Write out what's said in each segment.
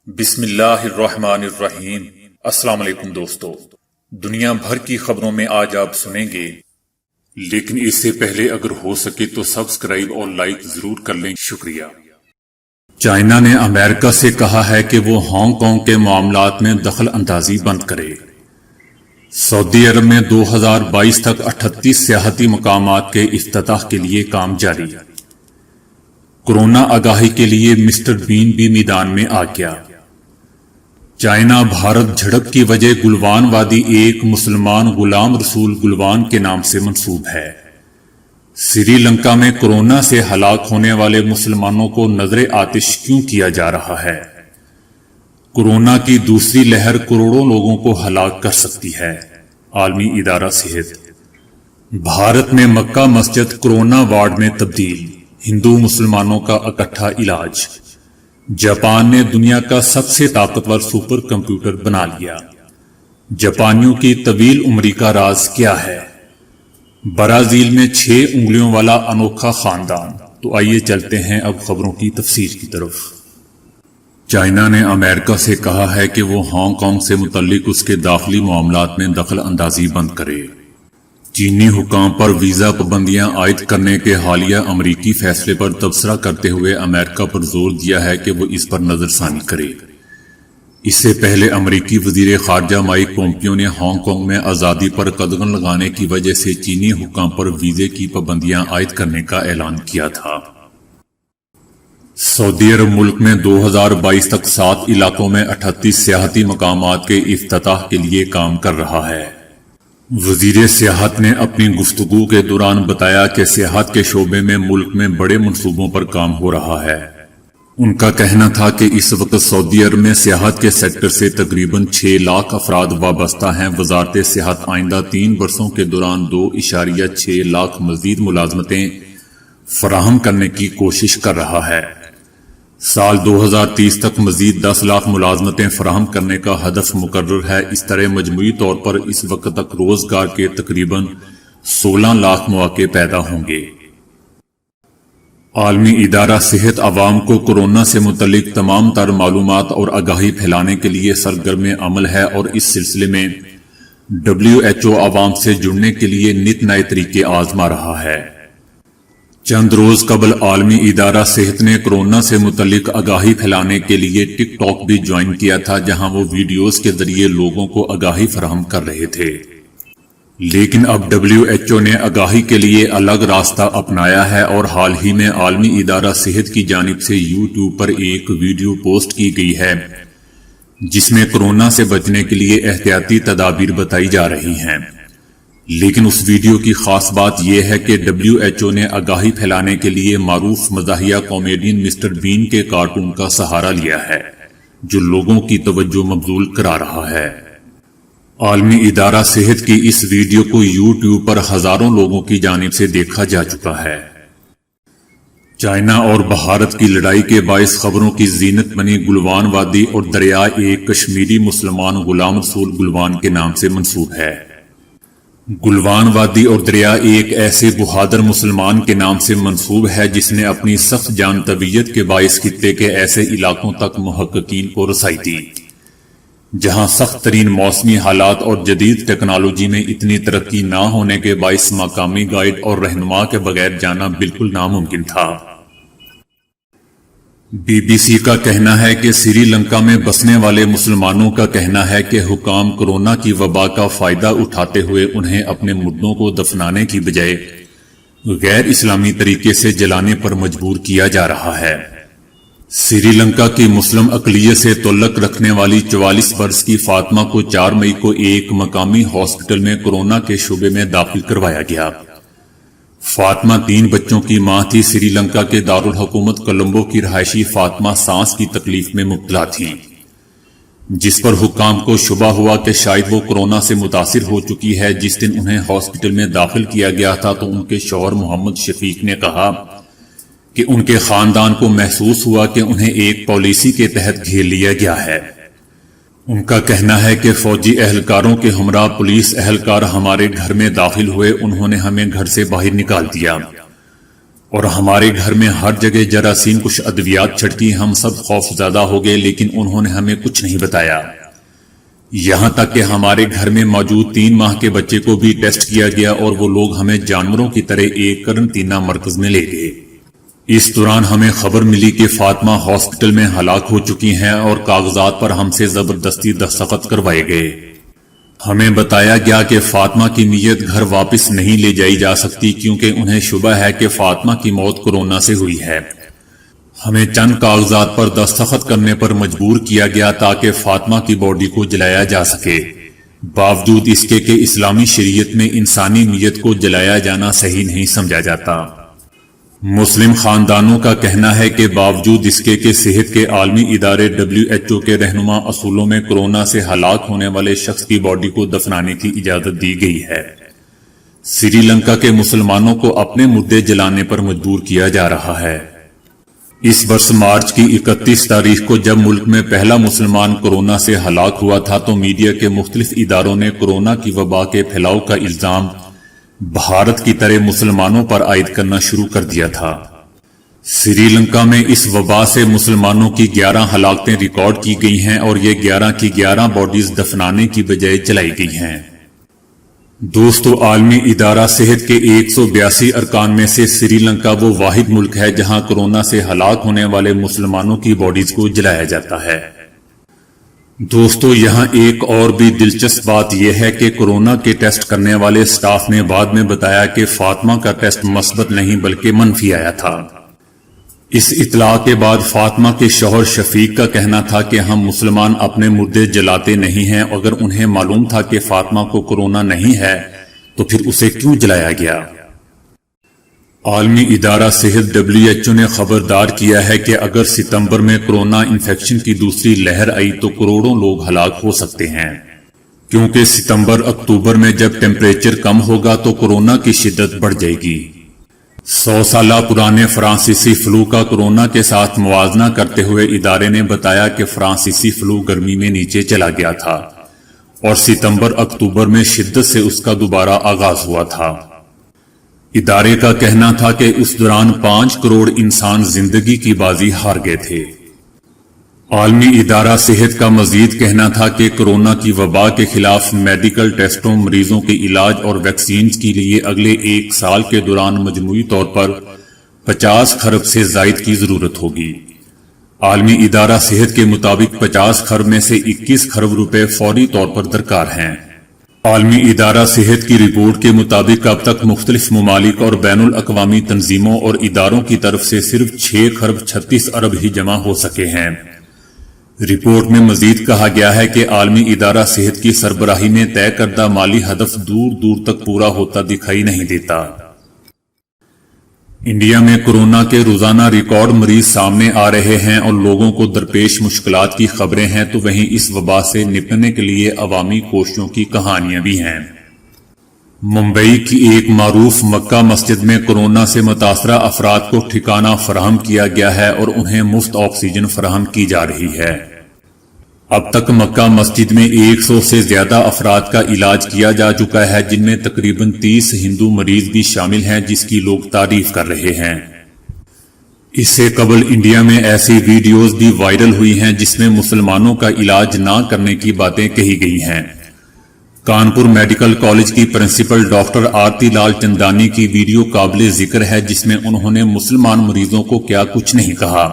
بسم اللہ الرحمن الرحیم۔ السلام علیکم دوستو، دنیا بھر کی خبروں میں آج آپ سنیں گے، لیکن اس سے پہلے اگر ہو سکے تو سبسکرائب اور لائک ضرور کر لیں، شکریہ۔ چائنا نے امریکہ سے کہا ہے کہ وہ ہانگ کانگ کے معاملات میں دخل اندازی بند کرے۔ سعودی عرب میں 2022 تک 38 سیاحتی مقامات کے افتتاح کے لیے کام جاری۔ کورونا آگاہی کے لیے مسٹر بین بھی میدان میں آ گیا۔ چائنا بھارت جھڑپ کی وجہ گلوان وادی ایک مسلمان غلام رسول گلوان کے نام سے منسوب ہے۔ سری لنکا میں کورونا سے ہلاک ہونے والے مسلمانوں کو نذر آتش کیوں کیا جا رہا ہے؟ کورونا کی دوسری لہر کروڑوں لوگوں کو ہلاک کر سکتی ہے، عالمی ادارہ صحت۔ بھارت میں مکہ مسجد کورونا وارڈ میں تبدیل، ہندو مسلمانوں کا اکٹھا علاج۔ جاپان نے دنیا کا سب سے طاقتور سپر کمپیوٹر بنا لیا۔ جاپانیوں کی طویل عمری کا راز کیا ہے؟ برازیل میں 6 انگلیوں والا انوکھا خاندان۔ تو آئیے چلتے ہیں اب خبروں کی تفصیل کی طرف۔ چائنا نے امریکہ سے کہا ہے کہ وہ ہانگ کانگ سے متعلق اس کے داخلی معاملات میں دخل اندازی بند کرے۔ چینی حکام پر ویزا پابندیاں عائد کرنے کے حالیہ امریکی فیصلے پر تبصرہ کرتے ہوئے امریکہ پر زور دیا ہے کہ وہ اس پر نظر ثانی کرے۔ اس سے پہلے امریکی وزیر خارجہ مائک پومپیو نے ہانگ کانگ میں آزادی پر قدغن لگانے کی وجہ سے چینی حکام پر ویزے کی پابندیاں عائد کرنے کا اعلان کیا تھا۔ سعودی عرب ملک میں 2022 تک 7 علاقوں میں 38 سیاحتی مقامات کے افتتاح کے لیے کام کر رہا ہے۔ وزیر سیاحت نے اپنی گفتگو کے دوران بتایا کہ سیاحت کے شعبے میں ملک میں بڑے منصوبوں پر کام ہو رہا ہے۔ ان کا کہنا تھا کہ اس وقت سعودی عرب میں سیاحت کے سیکٹر سے تقریباً 6 لاکھ افراد وابستہ ہیں۔ وزارت سیاحت آئندہ 3 برسوں کے دوران 2.6 لاکھ مزید ملازمتیں فراہم کرنے کی کوشش کر رہا ہے۔ سال 2030 تک مزید 10 لاکھ ملازمتیں فراہم کرنے کا ہدف مقرر ہے۔ اس طرح مجموعی طور پر اس وقت تک روزگار کے تقریباً 16 لاکھ مواقع پیدا ہوں گے۔ عالمی ادارہ صحت عوام کو کورونا سے متعلق تمام تر معلومات اور آگاہی پھیلانے کے لیے سرگرم عمل ہے اور اس سلسلے میں WHO عوام سے جڑنے کے لیے نت نئے طریقے آزما رہا ہے۔ چند روز قبل عالمی ادارہ صحت نے کورونا سے متعلق آگاہی پھیلانے کے لیے ٹک ٹاک بھی جوائن کیا تھا، جہاں وہ ویڈیوز کے ذریعے لوگوں کو آگاہی فراہم کر رہے تھے۔ لیکن اب WHO نے آگاہی کے لیے الگ راستہ اپنایا ہے اور حال ہی میں عالمی ادارہ صحت کی جانب سے YouTube پر ایک ویڈیو پوسٹ کی گئی ہے، جس میں کورونا سے بچنے کے لیے احتیاطی تدابیر بتائی جا رہی ہیں۔ لیکن اس ویڈیو کی خاص بات یہ ہے کہ WHO نے آگاہی پھیلانے کے لیے معروف مزاحیہ کامیڈین مسٹر بین کے کارٹون کا سہارا لیا ہے، جو لوگوں کی توجہ مبذول کرا رہا ہے۔ عالمی ادارہ صحت کی اس ویڈیو کو YouTube پر ہزاروں لوگوں کی جانب سے دیکھا جا چکا ہے۔ چائنا اور بھارت کی لڑائی کے باعث خبروں کی زینت بنی گلوان وادی اور دریا ایک کشمیری مسلمان غلام رسول گلوان کے نام سے منسوب ہے۔ گلوان وادی اور دریا ایک ایسے بہادر مسلمان کے نام سے منسوب ہے جس نے اپنی سخت جان طبیعت کے باعث خطے کے ایسے علاقوں تک محققین کو رسائی دی، جہاں سخت ترین موسمی حالات اور جدید ٹیکنالوجی میں اتنی ترقی نہ ہونے کے باعث مقامی گائیڈ اور رہنما کے بغیر جانا بالکل ناممکن تھا۔ BBC کا کہنا ہے کہ سری لنکا میں بسنے والے مسلمانوں کا کہنا ہے کہ حکام کورونا کی وبا کا فائدہ اٹھاتے ہوئے انہیں اپنے مردوں کو دفنانے کی بجائے غیر اسلامی طریقے سے جلانے پر مجبور کیا جا رہا ہے۔ سری لنکا کی مسلم اقلیت سے تعلق رکھنے والی 44 برس کی فاطمہ کو 4 مئی کو ایک مقامی ہاسپٹل میں کورونا کے شعبے میں داخل کروایا گیا۔ فاطمہ 3 بچوں کی ماں تھی۔ سری لنکا کے دارالحکومت کولمبو کی رہائشی فاطمہ سانس کی تکلیف میں مبتلا تھی، جس پر حکام کو شبہ ہوا کہ شاید وہ کورونا سے متاثر ہو چکی ہے۔ جس دن انہیں ہاسپٹل میں داخل کیا گیا تھا تو ان کے شوہر محمد شفیق نے کہا کہ ان کے خاندان کو محسوس ہوا کہ انہیں ایک پالیسی کے تحت گھیر لیا گیا ہے۔ ان کا کہنا ہے کہ فوجی اہلکاروں کے ہمراہ پولیس اہلکار ہمارے گھر میں داخل ہوئے، انہوں نے ہمیں گھر سے باہر نکال دیا۔ اور ہمارے گھر میں ہر جگہ جراثیم کش ادویات چھڑکی، ہم سب خوف زدہ ہو گئے، لیکن انہوں نے ہمیں کچھ نہیں بتایا۔ یہاں تک کہ ہمارے گھر میں موجود 3 ماہ کے بچے کو بھی ٹیسٹ کیا گیا اور وہ لوگ ہمیں جانوروں کی طرح ایک قرنطینہ مرکز میں لے گئے۔ اس دوران ہمیں خبر ملی کہ فاطمہ ہاسپٹل میں ہلاک ہو چکی ہیں اور کاغذات پر ہم سے زبردستی دستخط کروائے گئے۔ ہمیں بتایا گیا کہ فاطمہ کی میت گھر واپس نہیں لے جائی جا سکتی کیونکہ انہیں شبہ ہے کہ فاطمہ کی موت کورونا سے ہوئی ہے۔ ہمیں چند کاغذات پر دستخط کرنے پر مجبور کیا گیا تاکہ فاطمہ کی باڈی کو جلایا جا سکے، باوجود اس کے کہ اسلامی شریعت میں انسانی میت کو جلایا جانا صحیح نہیں سمجھا جاتا۔ مسلم خاندانوں کا کہنا ہے کہ باوجود اس کے کہ صحت کے عالمی ادارے WHO کے رہنما اصولوں میں کورونا سے ہلاک ہونے والے شخص کی باڈی کو دفنانے کی اجازت دی گئی ہے، سری لنکا کے مسلمانوں کو اپنے مردے جلانے پر مجبور کیا جا رہا ہے۔ اس برس مارچ کی 31 تاریخ کو جب ملک میں پہلا مسلمان کورونا سے ہلاک ہوا تھا تو میڈیا کے مختلف اداروں نے کورونا کی وبا کے پھیلاؤ کا الزام بھارت کی طرح مسلمانوں پر عائد کرنا شروع کر دیا تھا۔ سری لنکا میں اس وبا سے مسلمانوں کی 11 ہلاکتیں ریکارڈ کی گئی ہیں اور یہ 11 کی 11 باڈیز دفنانے کی بجائے جلائی گئی ہیں۔ دوستو، عالمی ادارہ صحت کے 182 ارکان میں سے سری لنکا وہ واحد ملک ہے جہاں کورونا سے ہلاک ہونے والے مسلمانوں کی باڈیز کو جلایا جاتا ہے۔ دوستو، یہاں ایک اور بھی دلچسپ بات یہ ہے کہ کورونا کے ٹیسٹ کرنے والے سٹاف نے بعد میں بتایا کہ فاطمہ کا ٹیسٹ مثبت نہیں بلکہ منفی آیا تھا۔ اس اطلاع کے بعد فاطمہ کے شوہر شفیق کا کہنا تھا کہ ہم مسلمان اپنے مردے جلاتے نہیں ہیں، اگر انہیں معلوم تھا کہ فاطمہ کو کورونا نہیں ہے تو پھر اسے کیوں جلایا گیا؟ عالمی ادارہ صحت WHO نے خبردار کیا ہے کہ اگر ستمبر میں کورونا انفیکشن کی دوسری لہر آئی تو کروڑوں لوگ ہلاک ہو سکتے ہیں، کیونکہ ستمبر اکتوبر میں جب ٹیمپریچر کم ہوگا تو کورونا کی شدت بڑھ جائے گی۔ 100 سالہ پرانے فرانسیسی فلو کا کورونا کے ساتھ موازنہ کرتے ہوئے ادارے نے بتایا کہ فرانسیسی فلو گرمی میں نیچے چلا گیا تھا اور ستمبر اکتوبر میں شدت سے اس کا دوبارہ آغاز ہوا تھا۔ ادارے کا کہنا تھا کہ اس دوران 5 کروڑ انسان زندگی کی بازی ہار گئے تھے۔ عالمی ادارہ صحت کا مزید کہنا تھا کہ کورونا کی وبا کے خلاف میڈیکل ٹیسٹوں، مریضوں کے علاج اور ویکسینز کے لیے اگلے 1 سال کے دوران مجموعی طور پر 50 خرب سے زائد کی ضرورت ہوگی۔ عالمی ادارہ صحت کے مطابق 50 خرب میں سے 21 خرب روپے فوری طور پر درکار ہیں۔ عالمی ادارہ صحت کی رپورٹ کے مطابق اب تک مختلف ممالک اور بین الاقوامی تنظیموں اور اداروں کی طرف سے صرف 6 خرب 36 ارب ہی جمع ہو سکے ہیں۔ رپورٹ میں مزید کہا گیا ہے کہ عالمی ادارہ صحت کی سربراہی میں طے کردہ مالی ہدف دور دور تک پورا ہوتا دکھائی نہیں دیتا۔ انڈیا میں کورونا کے روزانہ ریکارڈ مریض سامنے آ رہے ہیں اور لوگوں کو درپیش مشکلات کی خبریں ہیں، تو وہیں اس وبا سے نپٹنے کے لیے عوامی کوششوں کی کہانیاں بھی ہیں۔ ممبئی کی ایک معروف مکہ مسجد میں کورونا سے متاثرہ افراد کو ٹھکانہ فراہم کیا گیا ہے اور انہیں مفت آکسیجن فراہم کی جا رہی ہے۔ اب تک مکہ مسجد میں 100 سے زیادہ افراد کا علاج کیا جا چکا ہے، جن میں تقریباً 30 ہندو مریض بھی شامل ہیں، جس کی لوگ تعریف کر رہے ہیں۔ اس سے قبل انڈیا میں ایسی ویڈیوز بھی وائرل ہوئی ہیں جس میں مسلمانوں کا علاج نہ کرنے کی باتیں کہی گئی ہیں۔ کانپور میڈیکل کالج کی پرنسپل ڈاکٹر آرتی لال چندانی کی ویڈیو قابل ذکر ہے، جس میں انہوں نے مسلمان مریضوں کو کیا کچھ نہیں کہا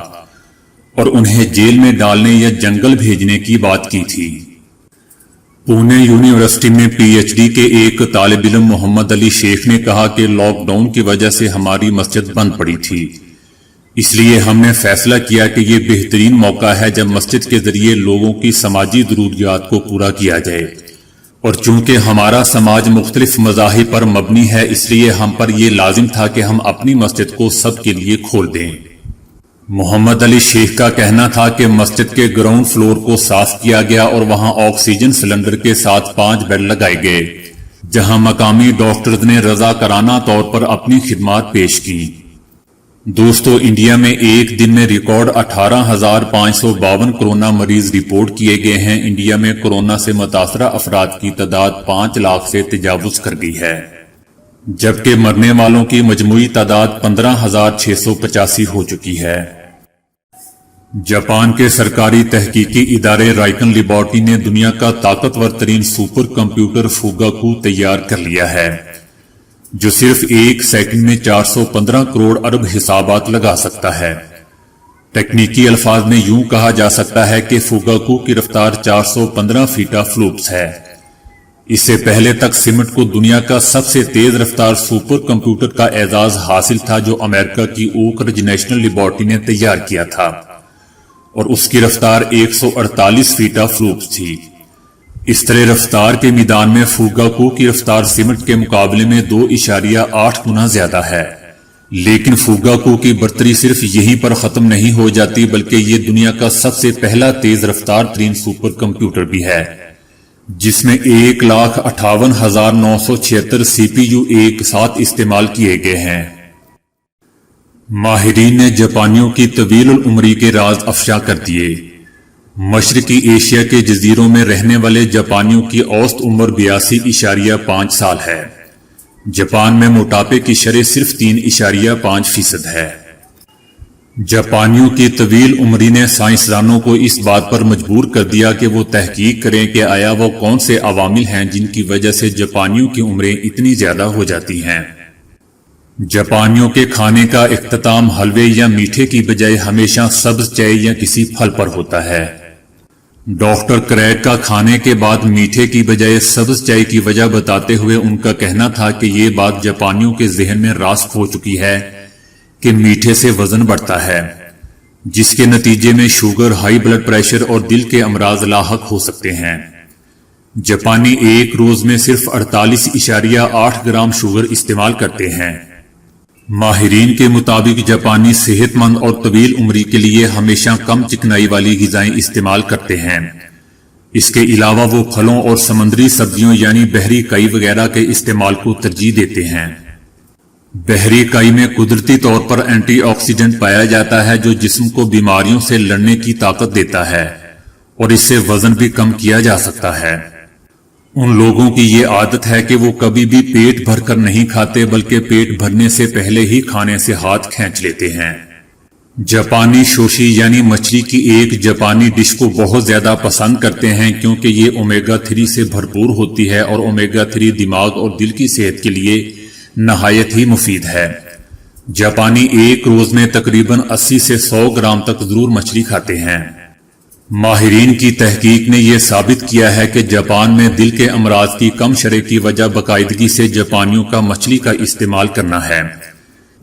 اور انہیں جیل میں ڈالنے یا جنگل بھیجنے کی بات کی تھی۔ پونے یونیورسٹی میں PhD کے ایک طالب علم محمد علی شیخ نے کہا کہ لاک ڈاؤن کی وجہ سے ہماری مسجد بند پڑی تھی، اس لیے ہم نے فیصلہ کیا کہ یہ بہترین موقع ہے جب مسجد کے ذریعے لوگوں کی سماجی ضروریات کو پورا کیا جائے، اور چونکہ ہمارا سماج مختلف مذاہب پر مبنی ہے اس لیے ہم پر یہ لازم تھا کہ ہم اپنی مسجد کو سب کے لیے کھول دیں۔ محمد علی شیخ کا کہنا تھا کہ مسجد کے گراؤنڈ فلور کو صاف کیا گیا اور وہاں آکسیجن سلنڈر کے ساتھ 5 بیڈ لگائے گئے، جہاں مقامی ڈاکٹرز نے رضاکارانہ طور پر اپنی خدمات پیش کی۔ دوستو، انڈیا میں ایک دن میں ریکارڈ 18,552 کورونا مریض رپورٹ کیے گئے ہیں۔ انڈیا میں کورونا سے متاثرہ افراد کی تعداد 5 لاکھ سے تجاوز کر گئی ہے۔ جبکہ مرنے والوں کی مجموعی تعداد 15,685 ہو چکی ہے۔ جاپان کے سرکاری تحقیقی ادارے رائکن لیبارٹری نے دنیا کا طاقتور ترین سپر کمپیوٹر فوگاکو تیار کر لیا ہے، جو صرف ایک سیکنڈ میں 415 کروڑ ارب حسابات لگا سکتا ہے۔ تکنیکی الفاظ میں یوں کہا جا سکتا ہے کہ فوگاکو کی رفتار 415 فیٹا فلوپس ہے۔ اس سے پہلے تک سمٹ کو دنیا کا سب سے تیز رفتار سپر کمپیوٹر کا اعزاز حاصل تھا، جو امریکہ کی اوک رج نیشنل لیبارٹری نے تیار کیا تھا، اور اس کی رفتار 148 فیٹا فلوپس تھی۔ اس طرح رفتار کے میدان میں فوگاکو کی رفتار سمٹ کے مقابلے میں 2.8 گنا زیادہ ہے۔ لیکن فوگاکو کی برتری صرف یہیں پر ختم نہیں ہو جاتی، بلکہ یہ دنیا کا سب سے پہلا تیز رفتار ترین سپر کمپیوٹر بھی ہے، جس میں 1,58,976 سی پی یو ایک ساتھ استعمال کیے گئے ہیں۔ ماہرین نے جاپانیوں کی طویل العمری کے راز افشا کر دیے۔ مشرقی ایشیا کے جزیروں میں رہنے والے جاپانیوں کی اوسط عمر 82.5 سال ہے۔ جاپان میں موٹاپے کی شرح صرف 3.5% ہے۔ جاپانیوں کی طویل عمری نے سائنسدانوں کو اس بات پر مجبور کر دیا کہ وہ تحقیق کریں کہ آیا وہ کون سے عوامل ہیں جن کی وجہ سے جاپانیوں کی عمریں اتنی زیادہ ہو جاتی ہیں۔ جاپانیوں کے کھانے کا اختتام حلوے یا میٹھے کی بجائے ہمیشہ سبز چائے یا کسی پھل پر ہوتا ہے۔ ڈاکٹر کریگ کا کھانے کے بعد میٹھے کی بجائے سبز چائے کی وجہ بتاتے ہوئے ان کا کہنا تھا کہ یہ بات جاپانیوں کے ذہن میں راسخ ہو چکی ہے کہ میٹھے سے وزن بڑھتا ہے، جس کے نتیجے میں شوگر، ہائی بلڈ پریشر اور دل کے امراض لاحق ہو سکتے ہیں۔ جاپانی ایک روز میں صرف 48.8 گرام شوگر استعمال کرتے ہیں۔ ماہرین کے مطابق جاپانی صحت مند اور طویل عمری کے لیے ہمیشہ کم چکنائی والی غذائیں استعمال کرتے ہیں۔ اس کے علاوہ وہ پھلوں اور سمندری سبزیوں یعنی بحری کائی وغیرہ کے استعمال کو ترجیح دیتے ہیں۔ بحری کائی میں قدرتی طور پر اینٹی آکسیڈنٹ پایا جاتا ہے، جو جسم کو بیماریوں سے لڑنے کی طاقت دیتا ہے، اور اس سے وزن بھی کم کیا جا سکتا ہے۔ ان لوگوں کی یہ عادت ہے کہ وہ کبھی بھی پیٹ بھر کر نہیں کھاتے، بلکہ پیٹ بھرنے سے پہلے ہی کھانے سے ہاتھ کھینچ لیتے ہیں۔ جاپانی شوشی یعنی مچھلی کی ایک جاپانی ڈش کو بہت زیادہ پسند کرتے ہیں، کیونکہ یہ اومیگا 3 سے بھرپور ہوتی ہے، اور اومیگا 3 دماغ اور دل کی صحت کے لیے نہایت ہی مفید ہے۔ جاپانی ایک روز میں تقریباً 80 سے 100 گرام تک ضرور مچھلی کھاتے ہیں۔ ماہرین کی تحقیق نے یہ ثابت کیا ہے کہ جاپان میں دل کے امراض کی کم شرح کی وجہ باقاعدگی سے جاپانیوں کا مچھلی کا استعمال کرنا ہے۔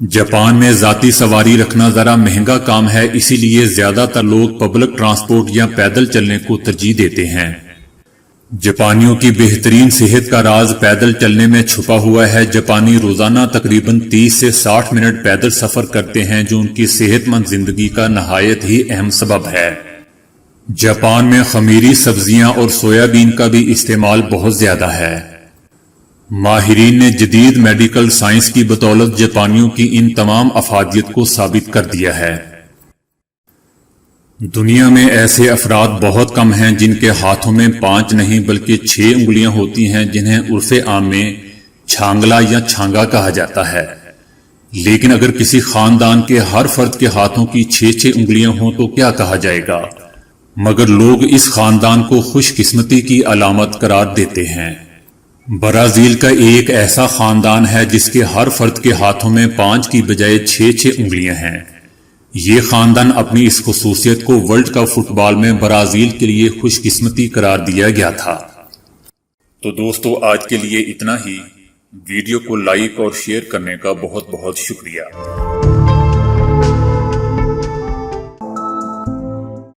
جاپان میں ذاتی سواری رکھنا ذرا مہنگا کام ہے، اسی لیے زیادہ تر لوگ پبلک ٹرانسپورٹ یا پیدل چلنے کو ترجیح دیتے ہیں۔ جاپانیوں کی بہترین صحت کا راز پیدل چلنے میں چھپا ہوا ہے۔ جاپانی روزانہ تقریباً 30 سے 60 منٹ پیدل سفر کرتے ہیں، جو ان کی صحت مند زندگی کا نہایت ہی اہم سبب ہے۔ جاپان میں خمیری سبزیاں اور سویابین کا بھی استعمال بہت زیادہ ہے۔ ماہرین نے جدید میڈیکل سائنس کی بدولت جاپانیوں کی ان تمام افادیت کو ثابت کر دیا ہے۔ دنیا میں ایسے افراد بہت کم ہیں جن کے ہاتھوں میں 5 نہیں بلکہ 6 انگلیاں ہوتی ہیں، جنہیں عرف عام میں چھانگلا یا چھانگا کہا جاتا ہے۔ لیکن اگر کسی خاندان کے ہر فرد کے ہاتھوں کی 6 انگلیاں ہوں تو کیا کہا جائے گا؟ مگر لوگ اس خاندان کو خوش قسمتی کی علامت قرار دیتے ہیں۔ برازیل کا ایک ایسا خاندان ہے جس کے ہر فرد کے ہاتھوں میں 5 کی بجائے 6 انگلیاں ہیں۔ یہ خاندان اپنی اس خصوصیت کو ورلڈ کپ فٹ بال میں برازیل کے لیے خوش قسمتی قرار دیا گیا تھا۔ تو دوستو، آج کے لیے اتنا ہی۔ ویڈیو کو لائک اور شیئر کرنے کا بہت بہت شکریہ۔